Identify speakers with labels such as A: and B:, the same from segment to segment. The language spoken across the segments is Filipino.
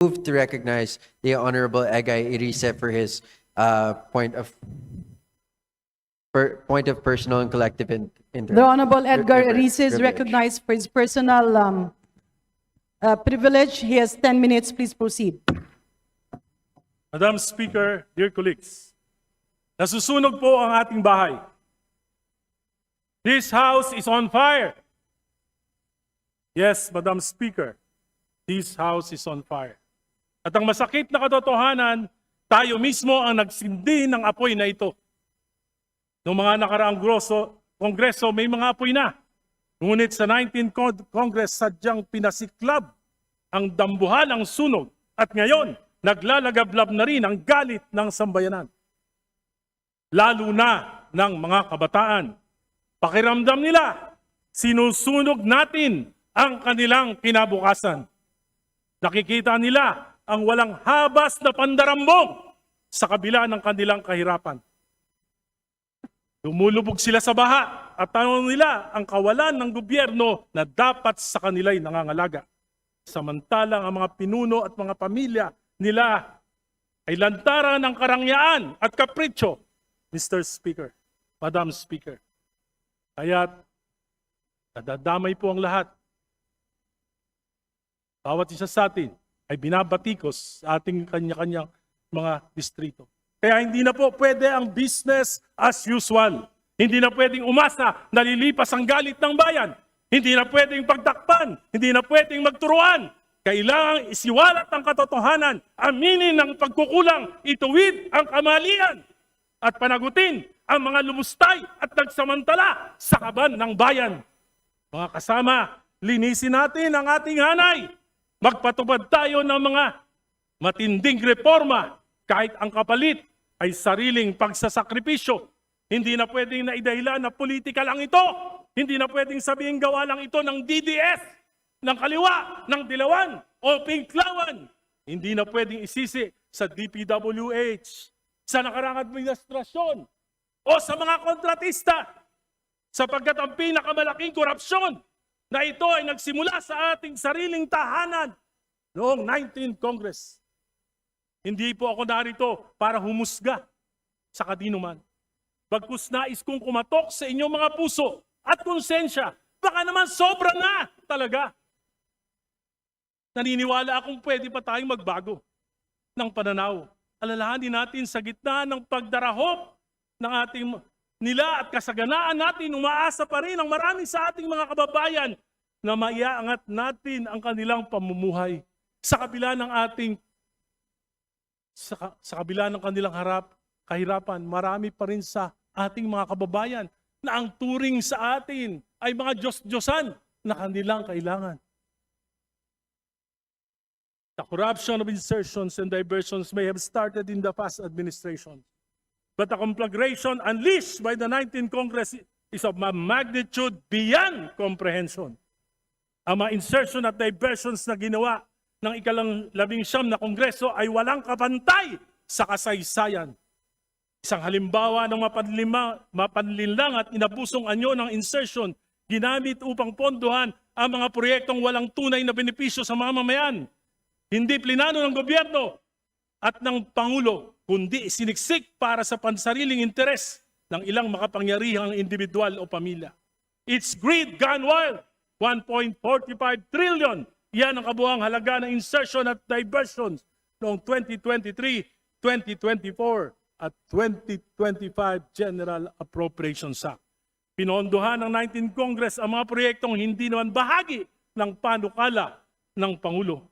A: move to recognize the Honorable Egay Irice for his point of personal and collective interest.
B: The Honorable Edgar Ariza is
A: Privilege.
B: recognized for his personal privilege. He has 10 minutes. Please proceed.
C: Madam Speaker, dear colleagues, nasusunog po ang ating bahay. This house is on fire. Yes, Madam Speaker, this house is on fire. At ang masakit na katotohanan, tayo mismo ang nagsindi ng apoy na ito. Noong mga nakaraang kongreso, may mga apoy na. Ngunit sa 19th Congress, sadyang pinasiklab ang dambuhan ng sunog. At ngayon, naglalagablab na rin ang galit ng sambayanan. Lalo na ng mga kabataan. Pakiramdam nila, sinusunog natin ang kanilang kinabukasan. Nakikita nila ang walang habas na pandarambong sa kabila ng kanilang kahirapan. Lumulubog sila sa baha at tanong nila ang kawalan ng gobyerno na dapat sa kanila'y nangangalaga. Samantalang ang mga pinuno at mga pamilya nila ay lantaran ng karangyaan at kapritsyo, Mr. Speaker, Madam Speaker. Kaya't nadadamay po ang lahat. Bawat isa sa atin ay binabatikos sa ating kanya-kanyang mga distrito. Kaya hindi na po pwede ang business as usual. Hindi na pwedeng umasa na lilipas ang galit ng bayan. Hindi na pwedeng pagtakpan. Hindi na pwedeng magturuan. Kailangang isiwalat ang katotohanan, aminin ang pagkukulang, ituwid ang kamalian, at panagutin ang mga lumustay at nagsamantala sa kaban ng bayan. Mga kasama, linisin natin ang ating hanay. Magpatupad tayo ng mga matinding reforma kahit ang kapalit ay sariling pagsasakripisyo. Hindi na pwedeng naidahilan na politika lang ito. Hindi na pwedeng sabihin gawa lang ito ng DDS, ng kaliwa, ng dilawan, o pinklawan. Hindi na pwedeng isisi sa DPWH, sa nakaraang administrasyon, o sa mga kontratista, sapagkat ang pinakamalaking korupsyon na ito ay nagsimula sa ating sariling tahanan noong 19th Congress. Hindi po ako narito para humusga sa kadinuman. Bagkus nais kong kumatok sa inyong mga puso at konsensya. Baka naman sobra na talaga. Naniniwala akong pwede pa tayong magbago ng pananaw. Alalahanin natin sa gitna ng pagdarahop ng ating nila at kasaganaan natin, umaasa pa rin ang marami sa ating mga kababayan na maiaangat natin ang kanilang pamumuhay sa kabila ng kanilang kahirapan. Marami pa rin sa ating mga kababayan na ang turing sa atin ay mga Diyos-Diyosan na kanilang kailangan. The corruption of insertions and diversions may have started in the past administration, but the conflagration unleashed by the 19th Congress is of a magnitude beyond comprehension. Ang mga insertion at diversions na ginawa ng ika-19 na Kongreso ay walang kapantay sa kasaysayan. Isang halimbawa ng mapanlinlang at inabusong anyo ng insertion ginamit upang pondohan ang mga proyektong walang tunay na benepisyo sa mamamayan. Hindi plinano ng gobyerno at ng Pangulo, kundi siniksik para sa pansariling interes ng ilang makapangyarihang individual o pamilya. It's greed gone wild. 1.45 trillion. Yan ang kabuuang halaga ng insertion at diversions noong 2023, 2024 at 2025 General Appropriations Act. Pinondohan ng 19th Congress ang mga proyektong hindi naman bahagi ng panukala ng Pangulo.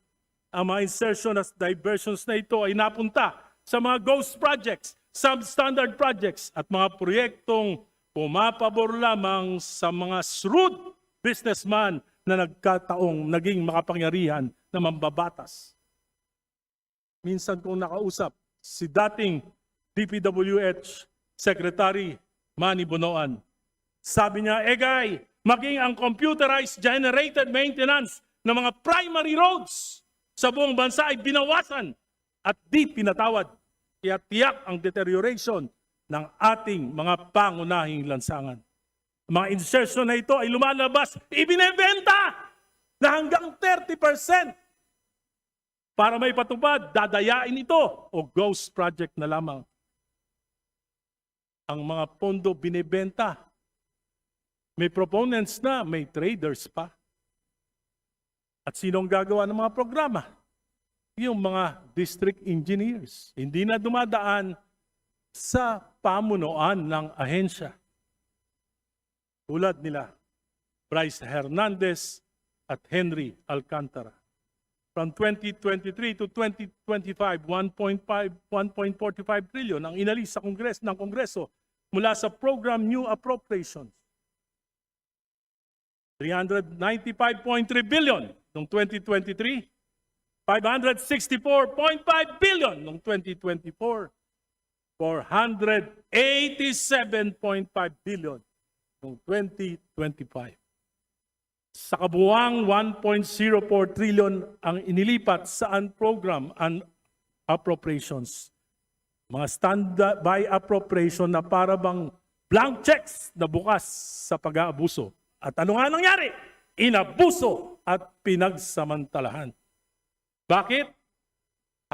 C: Ang mga insertion at diversions na ito ay napunta sa mga ghost projects, substandard projects at mga proyektong pumapabor lamang sa mga shrewd businessman na nagkataong naging makapangyarihan na mambabatas. Minsan kong nakausap si dating DPWH Secretary Manny Bonoan. Sabi niya, Egay, maging ang computerized generated maintenance ng mga primary roads sa buong bansa ay binawasan at di pinatawad. Kaya tiyak ang deterioration ng ating mga pangunahing lansangan. Mga insertion na ito ay lumalabas, ibinebenta na hanggang 30%. para may patupad, dadayain ito o ghost project na lamang. Ang mga pondo binibenta. May proponents na, may traders pa. At sinong gagawa ng mga programa? Yung mga district engineers. Hindi na dumadaan sa pamunuan ng ahensya. Tulad nila, Bryce Hernandez at Henry Alcantara. From 2023 to 2025, 1.45 trillion ang inalis sa Kongreso mula sa program New Appropriations. 395.3 billion noong 2023, 564.5 billion noong 2024, 487.5 billion noong 2025. Sa kabuuang 1.04 trillion ang inilipat sa program and appropriations. Mga standby appropriation na para bang blank checks na bukas sa pag-aabuso. At ano nga nangyari? Inabuso at pinagsamantalahan. Bakit?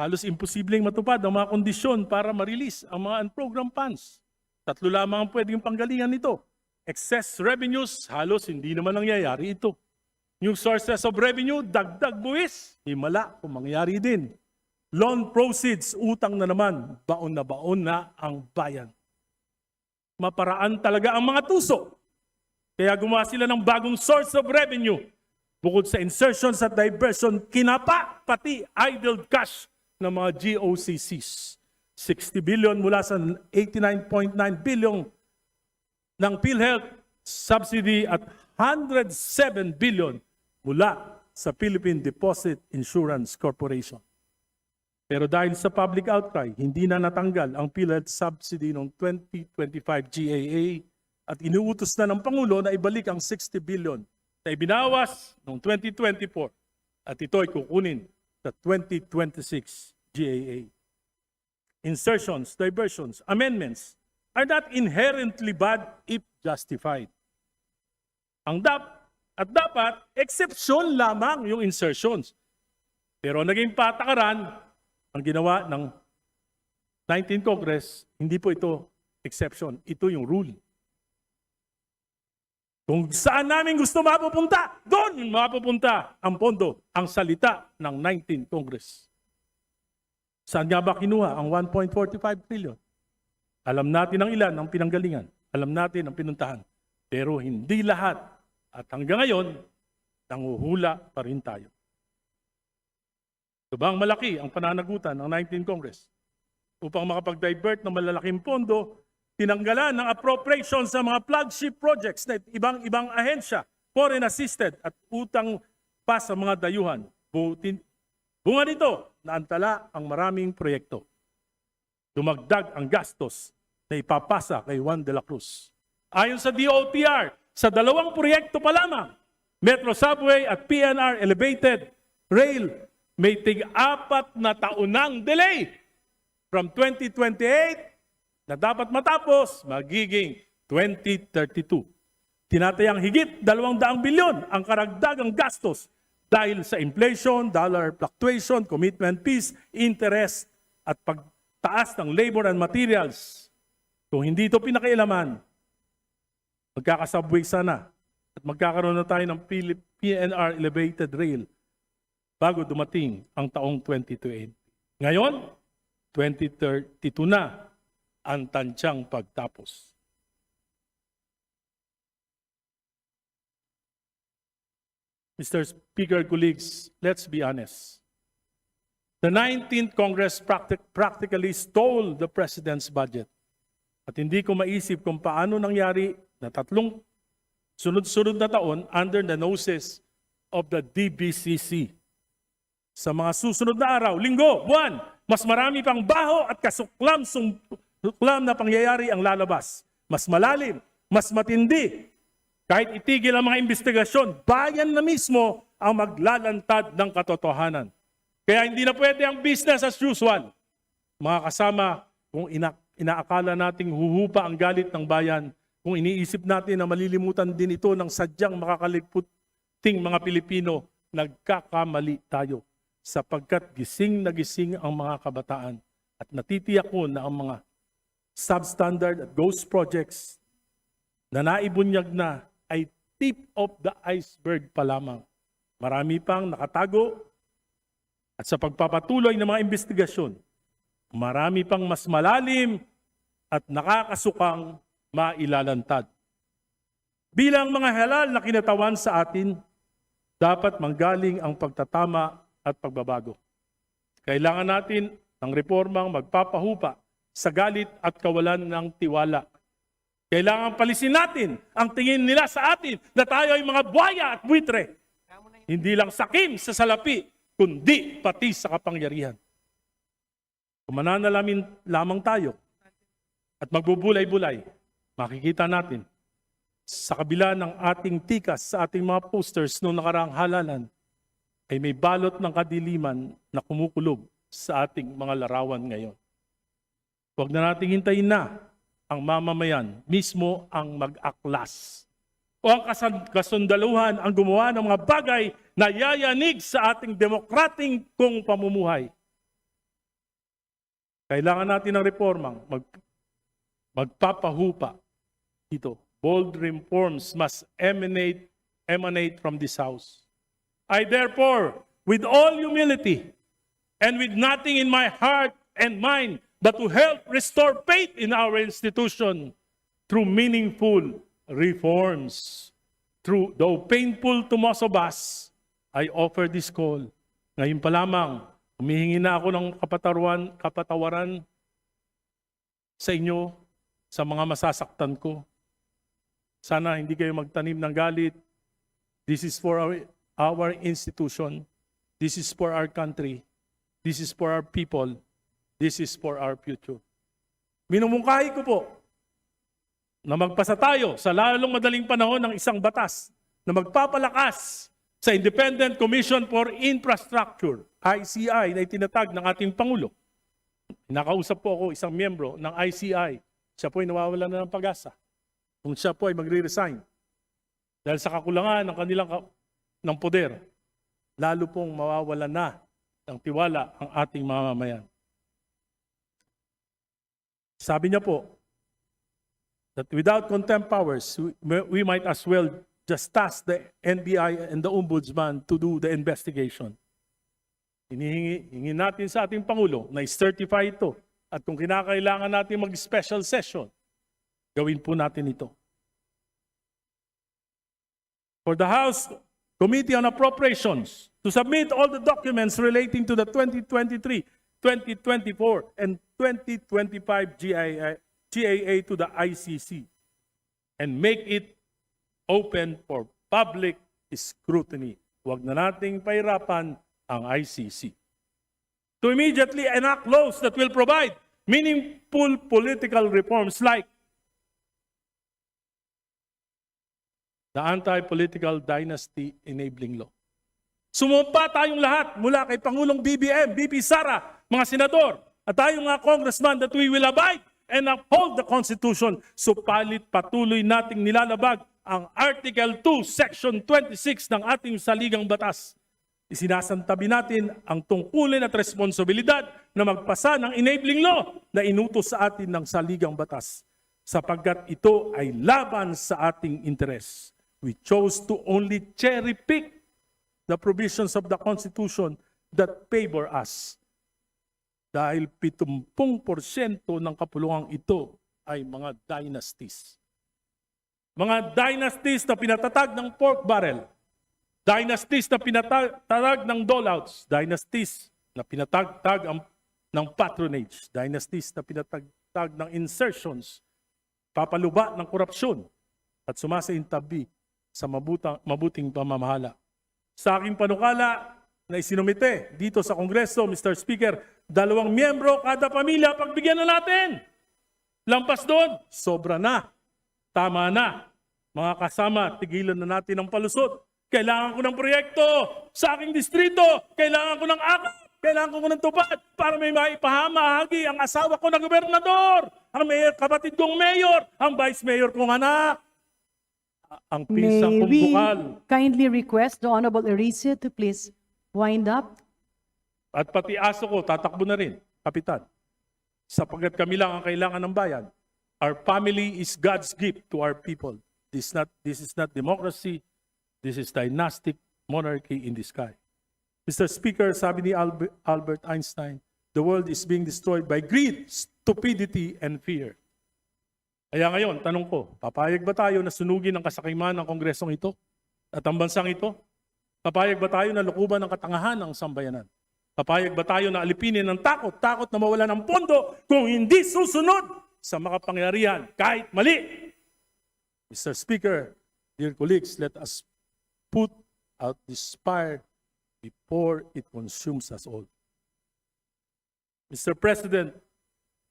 C: Halos imposibleng matupad ang mga kondisyon para ma-release ang mga unprogram funds. 3 lamang ang pwedeng panggalingan nito. Excess revenues, halos hindi naman nangyayari ito. New sources of revenue, dagdag buwis, himala kung mangyayari din. Loan proceeds, utang na naman, baon na ang bayan. Maparaan talaga ang mga tuso. Kaya gumawa sila ng bagong source of revenue. Bukod sa insertions at diversion, kinapa pati idle cash ng mga GOCCs. 60 billion mula sa 89.9 billion ng PhilHealth subsidy at 107 billion mula sa Philippine Deposit Insurance Corporation. Pero dahil sa public outcry, hindi na natanggal ang PhilHealth subsidy noong 2025 GAA at inuutos na ng Pangulo na ibalik ang 60 billion na ibinawas noong 2024 at ito ay kukunin sa 2026 GAA. Insertions, diversions, amendments are not inherently bad if justified. Dapat, exception lamang yung insertions. Pero naging patakaran, ang ginawa ng 19th Congress, hindi po ito exception, ito yung rule. Kung saan namin gusto mapupunta, doon mapupunta ang pondo, ang salita ng 19th Congress. Saan nga ba kinuha ang 1.45 trillion? Alam natin ang ilan ang pinanggalingan. Alam natin ang pinuntahan. Pero hindi lahat. At hanggang ngayon, nanguhula pa rin tayo. Ito bang malaki ang pananagutan ng 19th Congress? Upang makapag-divert ng malalaking pondo, tinanggalan ng appropriation sa mga flagship projects na ibang ahensya, foreign assisted at utang pa sa mga dayuhan. Bunga nito, naantala ang maraming proyekto. Dumagdag ang gastos na ipapasa kay Juan de la Cruz. Ayon sa DOTR, sa 2 proyekto pa lamang, Metro Subway at PNR Elevated Rail, may tig-4 na taonang delay from 2028 na dapat matapos, magiging 2032. Tinatayang higit 200 bilyon ang karagdagang gastos dahil sa inflation, dollar fluctuation, commitment fees, interest, at pagtaas ng labor and materials. Kung hindi ito pinakailaman, magkakasubway sana at magkakaroon na tayo ng PNR Elevated Rail bago dumating ang taong 2028. Ngayon, 2032 na ang tansyang pagtapos. Mr. Speaker, colleagues, let's be honest. The 19th Congress practically stole the President's budget. At hindi ko maisip kung paano nangyari na 3 sunod-sunod na taon under the noses of the DBCC. Sa mga susunod na araw, linggo, buwan, mas marami pang baho at kasuklam na pangyayari ang lalabas. Mas malalim, mas matindi. Kahit itigil ang mga investigasyon, bayan na mismo ang maglalantad ng katotohanan. Kaya hindi na pwede ang business as usual. Mga kasama, kung inaakala nating huhupa ang galit ng bayan, kung iniisip natin na malilimutan din ito ng sadyang makakaligputing mga Pilipino, nagkakamali tayo. sapagkat gising na gising ang mga kabataan at natitiyak ko na ang mga substandard at ghost projects na naibunyag na ay tip of the iceberg pa lamang. Marami pang nakatago at sa pagpapatuloy ng mga investigasyon, marami pang mas malalim at nakakasukang mailalantad. Bilang mga halal na kinatawan sa atin, dapat manggaling ang pagtatama at pagbabago. Kailangan natin ng reformang magpapahupa sa galit at kawalan ng tiwala. Kailangan palisin natin ang tingin nila sa atin na tayo ay mga buhaya at buitre. Hindi lang sakim sa salapi, kundi pati sa kapangyarihan. Kung mananalamin lamang tayo at magbubulay-bulay, makikita natin sa kabila ng ating tikas sa ating mga posters noong nakaraang halalan, ay may balot ng kadiliman na kumukulog sa ating mga larawan ngayon. Huwag na nating hintayin na ang mamamayan mismo ang mag-aklas o ang kasundaluhan ang gumawa ng mga bagay na yayanig sa ating demokrating kong pamumuhay. Kailangan natin ng reformang magpapahupa dito. Bold reforms must emanate from this house. I therefore, with all humility and with nothing in my heart and mind but to help restore faith in our institution through meaningful reforms. Though painful to most of us, I offer this call. Ngayon pa lamang, humihingi na ako ng kapatawaran sa inyo sa mga masasaktan ko. Sana hindi kayo magtanim ng galit. This is for our institution. This is for our country. This is for our people. This is for our future. Minumungkahi ko po na magpasa tayo sa lalong madaling panahon ng isang batas na magpapalakas sa Independent Commission for Infrastructure, ICI, na itinatag ng ating Pangulo. Nakausap po ako isang miyembro ng ICI. Siya po ay nawawalan na ng pag-asa. Kung siya po ay magre-resign dahil sa kakulangan ng kanilang ng poder, lalo pong mawawalan na ng tiwala ang ating mamamayan. Sabi niya po that without contempt powers, we might as well just task the NBI and the Ombudsman to do the investigation. Hinihingi natin sa ating Pangulo na i-certify ito at kung kinakailangan natin mag-special session, gawin po natin ito. For the House Committee on Appropriations to submit all the documents relating to the 2023, 2024, and 2025 GAA to the ICC and make it open for public scrutiny. Huwag na nating pahirapan ang ICC. To immediately enact laws that will provide meaningful political reforms like the Anti-Political Dynasty Enabling Law. Sumumpa tayong lahat mula kay Pangulong BBM, BP Sara, mga senador, at tayong mga congressman that we will abide and uphold the Constitution, supalit patuloy nating nilalabag ang Article 2, Section 26 ng ating saligang batas. Isinasantabi natin ang tungkulin at responsibilidad na magpasa ng enabling law na inutos sa atin ng saligang batas, sapagkat ito ay laban sa ating interes. We chose to only cherry-pick the provisions of the Constitution that favor us. Dahil 70% ng kapulungang ito ay mga dynasties. Mga dynasties na pinatatag ng pork barrel. Dynasties na pinatatag ng doleouts. Dynasties na pinatagtag ng patronage. Dynasties na pinatagtag ng insertions. Papaluba ng korupsyon. At sumasaintabi sa mabuting pamamahala. Sa aking panukala na isinumite dito sa Kongreso, Mr. Speaker, 2 miyembro kada pamilya, pagbigyan na natin. Lampas doon, sobra na. Tama na. Mga kasama, tigilan na natin ang palusot. Kailangan ko ng proyekto sa aking distrito. Kailangan ko ng akap. Kailangan ko ng tupad para may maipahamahagi ang asawa ko na gobernador, ang kapatid kong mayor, ang vice mayor kong anak. Ang pisang
B: May we
C: kumbukal.
B: kindly request the Honorable Erice to please wind up?
C: At pati aso ko, tatakbo na rin, Kapitan. Sapagkat kami lang ang kailangan ng bayan. Our family is God's gift to our people. This is not democracy. This is dynastic monarchy in the sky. Mr. Speaker, sabi ni Albert Einstein, the world is being destroyed by greed, stupidity, and fear. Kaya ngayon, tanong ko, papayag ba tayo na sunugin ang kasakiman ng kongresong ito at ang bansang ito? Papayag ba tayo na lukuban ng katangahan ng sambayanan? Papayag ba tayo na alipinin ng takot na mawala ng pondo kung hindi susunod sa makapangyarihan kahit mali? Mr. Speaker, dear colleagues, let us put out this fire before it consumes us all. Mr. President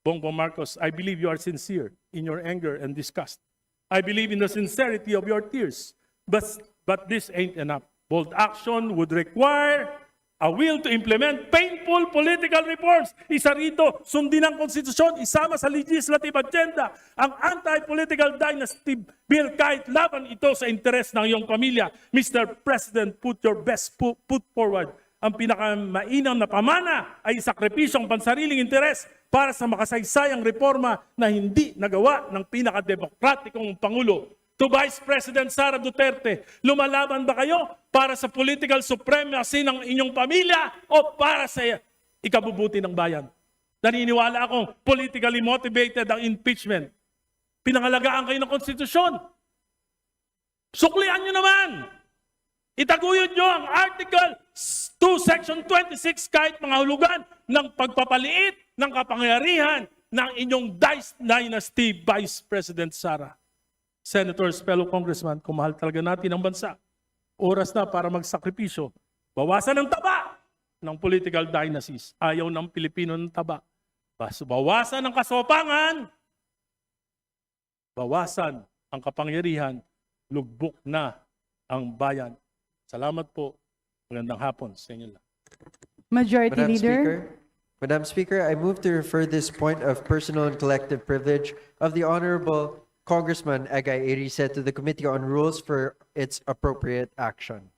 C: Bongbong Marcos, I believe you are sincere in your anger and disgust. I believe in the sincerity of your tears. But this ain't enough. Bold action would require a will to implement painful political reforms. Isa rito, sundin ang konstitusyon, isama sa legislative agenda ang anti-political dynasty bill kahit laban ito sa interes ng iyong pamilya. Mr. President, put your best foot forward. Ang pinakamainam na pamana ay sakripisyong pansariling interes para sa makasaysayang reforma na hindi nagawa ng pinakademokratikong Pangulo. To Vice President Sara Duterte, lumalaban ba kayo para sa political supremacy ng inyong pamilya o para sa ikabubuti ng bayan? Naniniwala akong politically motivated ang impeachment. Pinangalagaan kayo ng konstitusyon. Suklian nyo naman. Itaguyod nyo ang Article 2, Section 26 kahit mga hulugan ng pagpapaliit ng kapangyarihan ng inyong dynasty Vice President Sara. Senators, fellow congressman, kung mahal talaga natin ang bansa, oras na para magsakripisyo. Bawasan ang taba ng political dynasties. Ayaw ng Pilipino ng taba. Bawasan ang kasopangan. Bawasan ang kapangyarihan. Lugbok na ang bayan. Salamat po. Magandang hapon sa inyo lang.
B: Majority Leader.
A: Madam Speaker, I move to refer this point of personal and collective privilege of the Honorable Congressman Egay Irice to the Committee on Rules for its appropriate action.